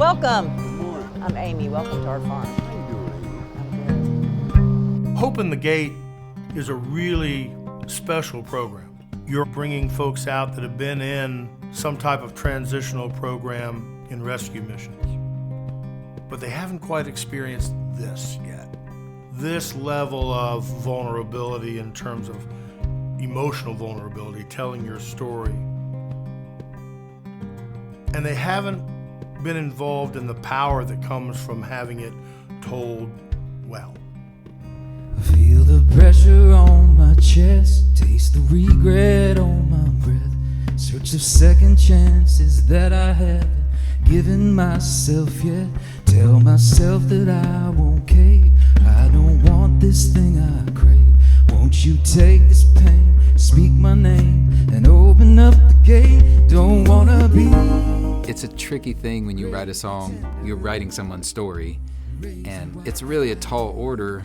Welcome. Good morning. I'm Amy. Welcome to our farm. How you doing, Amy? Open the Gate is a really special program. You're bringing folks out that have been in some type of transitional program in rescue missions, but they haven't quite experienced this yet. This level of vulnerability in terms of emotional vulnerability, telling your story. And they haven't been involved in the power that comes from having it told well. Feel the pressure on my chest, taste the regret on my breath. Search of second chances that I haven't given myself yet. Tell myself that I won't cave. I don't want this thing I crave. Won't you take this pain, speak my name, and open up the gate? Don't wanna be. It's a tricky thing when you write a song. You're writing someone's story, and it's really a tall order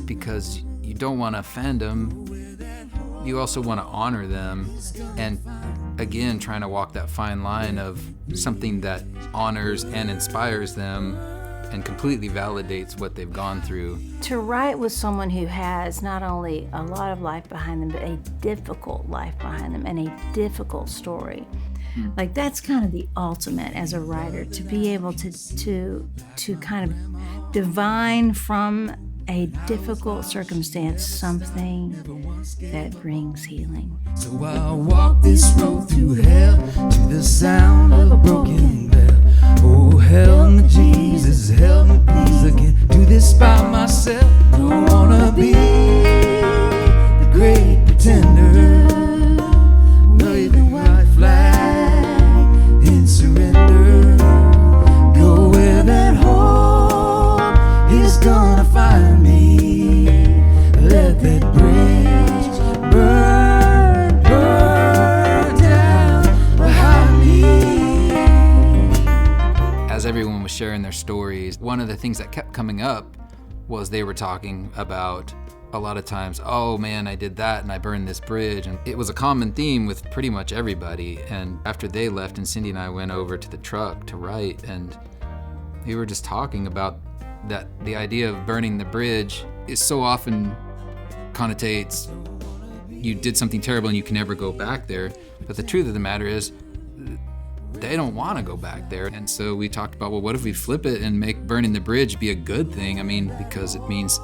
because you don't want to offend them. You also want to honor them, and again, trying to walk that fine line of something that honors and inspires them and completely validates what they've gone through. To write with someone who has not only a lot of life behind them, but a difficult life behind them and a difficult story. Like, that's kind of the ultimate as a writer, to be able to kind of divine from a difficult circumstance something that brings healing. So I'll walk this road through hell to the sound of a broken bell. Oh, help me, Jesus, help me, please. I can't do this by myself. Don't wanna be the great pretender. Waving white flag in surrender. Go where that hope is gonna find me. Let that bridge burn down behind me. As everyone was sharing their stories, one of the things that kept coming up was they were talking about a lot of times, oh man, I did that and I burned this bridge. And it was a common theme with pretty much everybody. And after they left and Cindy and I went over to the truck to write, and we were just talking about that the idea of burning the bridge is so often connotates you did something terrible and you can never go back there. But the truth of the matter is, they don't want to go back there. And so we talked about, well, what if we flip it and make burning the bridge be a good thing? I mean, because it means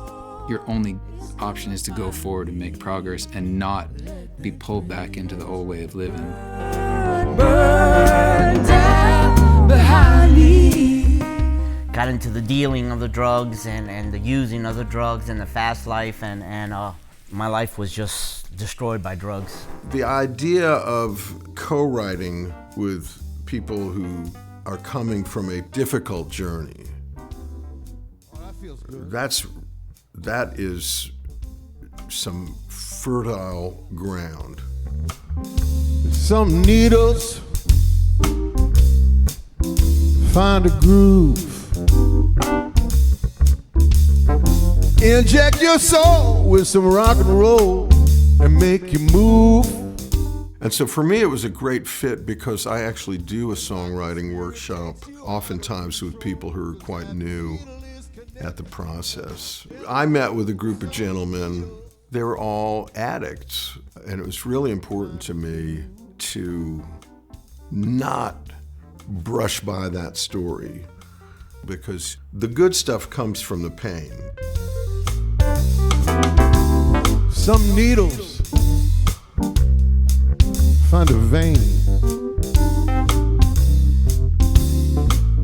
your only option is to go forward and make progress and not be pulled back into the old way of living. Burn down behind me. Got into the dealing of the drugs and the using of the drugs and the fast life, and my life was just destroyed by drugs. The idea of co-writing with people who are coming from a difficult journey, that is some fertile ground. Some needles find a groove. Inject your soul with some rock and roll and make you move. And so for me, it was a great fit because I actually do a songwriting workshop, oftentimes with people who are quite new at the process. I met with a group of gentlemen. They were all addicts, and it was really important to me to not brush by that story, because the good stuff comes from the pain. Some needles find a vein,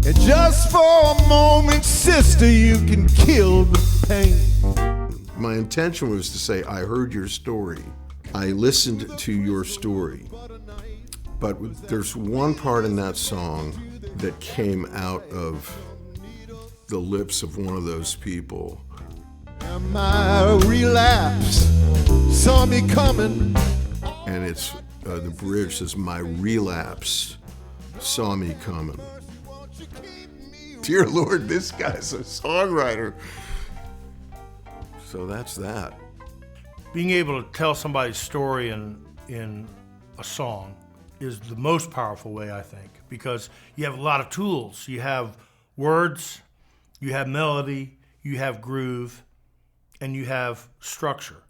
and just for a moment, sister, you can kill the pain. My intention was to say, I heard your story. I listened to your story. But there's one part in that song that came out of the lips of one of those people. And my relapse saw me coming. And it's the bridge says, my relapse saw me coming. Dear Lord, this guy's a songwriter. So that's that. Being able to tell somebody's story in a song is the most powerful way, I think, because you have a lot of tools. You have words, you have melody, you have groove, and you have structure.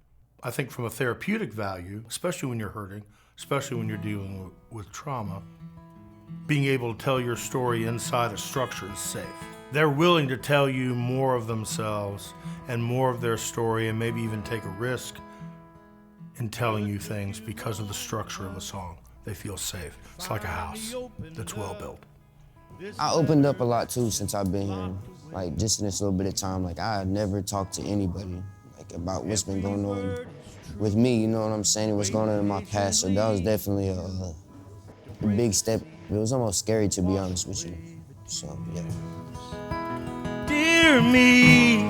I think from a therapeutic value, especially when you're hurting, especially when you're dealing with trauma, being able to tell your story inside a structure is safe. They're willing to tell you more of themselves and more of their story, and maybe even take a risk in telling you things because of the structure of a song. They feel safe. It's like a house that's well built. I opened up a lot too since I've been here. Like just in this little bit of time, like I had never talked to anybody like about what's been going on with me, you know what I'm saying, what's going on in my past. So that was definitely a big step. It was almost scary, to be honest with you. So yeah. Dear me,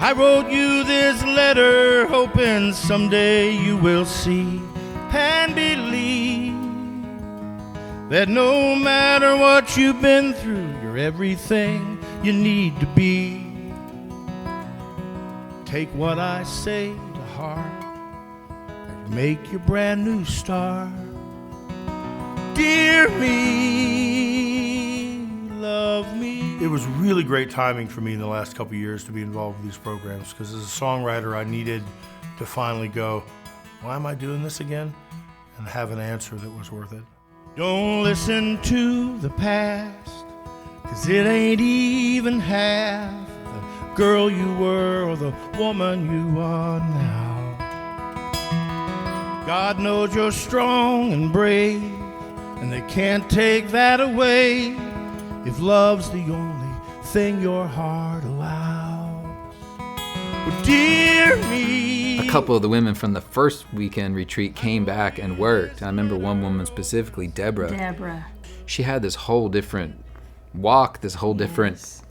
I wrote you this letter hoping someday you will see and believe that no matter what you've been through, you're everything you need to be. Take what I say to heart and make your brand new start. Dear me, love me. It was really great timing for me in the last couple of years to be involved with these programs, because as a songwriter, I needed to finally go, why am I doing this again? And have an answer that was worth it. Don't listen to the past, 'cause it ain't even half the girl you were or the woman you are now. God knows you're strong and brave, and they can't take that away if love's the only thing your heart allows. But dear me. A couple of the women from the first weekend retreat came back and worked. I remember one woman specifically, Deborah. She had this whole different walk, this whole different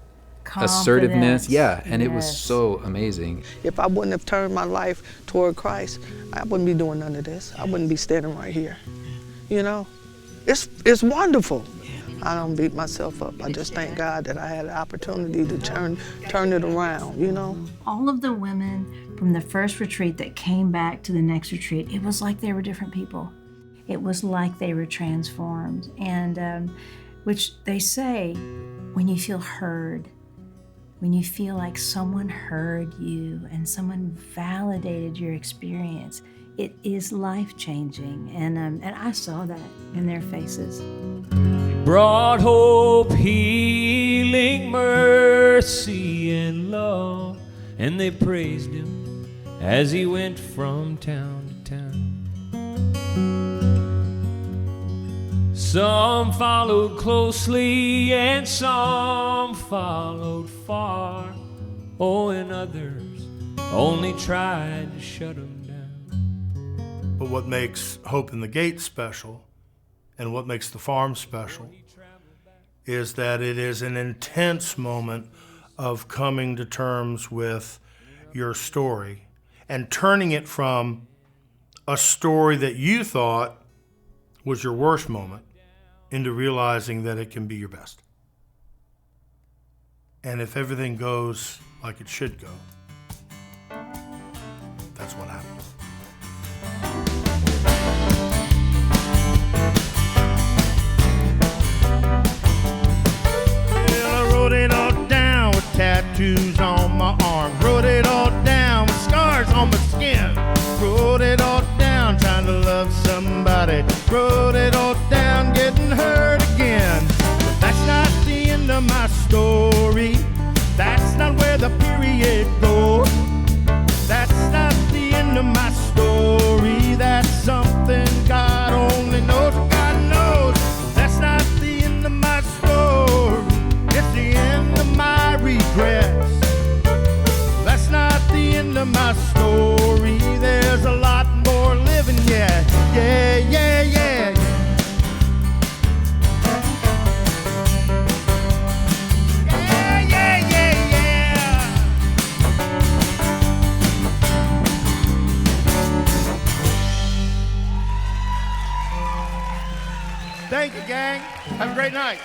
assertiveness. Yeah, and it was so amazing. If I wouldn't have turned my life toward Christ, I wouldn't be doing none of this. I wouldn't be standing right here. You know, it's wonderful. I don't beat myself up. I just thank God that I had the opportunity to turn it around, you know. All of the women from the first retreat that came back to the next retreat, it was like they were different people. It was like they were transformed. And which they say, when you feel heard, when you feel like someone heard you and someone validated your experience, it is life-changing. And I saw that in their faces. Brought hope, healing, mercy, and love, and they praised him as he went from town to town. Some followed closely and some followed far. Oh, and others only tried to shut him down. But what makes Hope in the Gate special, and what makes the farm special, is that it is an intense moment of coming to terms with your story and turning it from a story that you thought was your worst moment into realizing that it can be your best. And if everything goes like it should go, that's what happens. Tattoos on my arm, wrote it all down with scars on my skin. Wrote it all down, trying to love somebody. Wrote it all down, getting hurt again. But that's not the end of my story. That's not where the period goes. That's not the end of my story. That's something God only knows. God knows. That's not the end of my story. It's the end of my regrets. That's not the end of my story. There's a lot more living yet. Yeah, yeah, yeah. Yeah, yeah, yeah, yeah. Thank you, gang. Have a great night.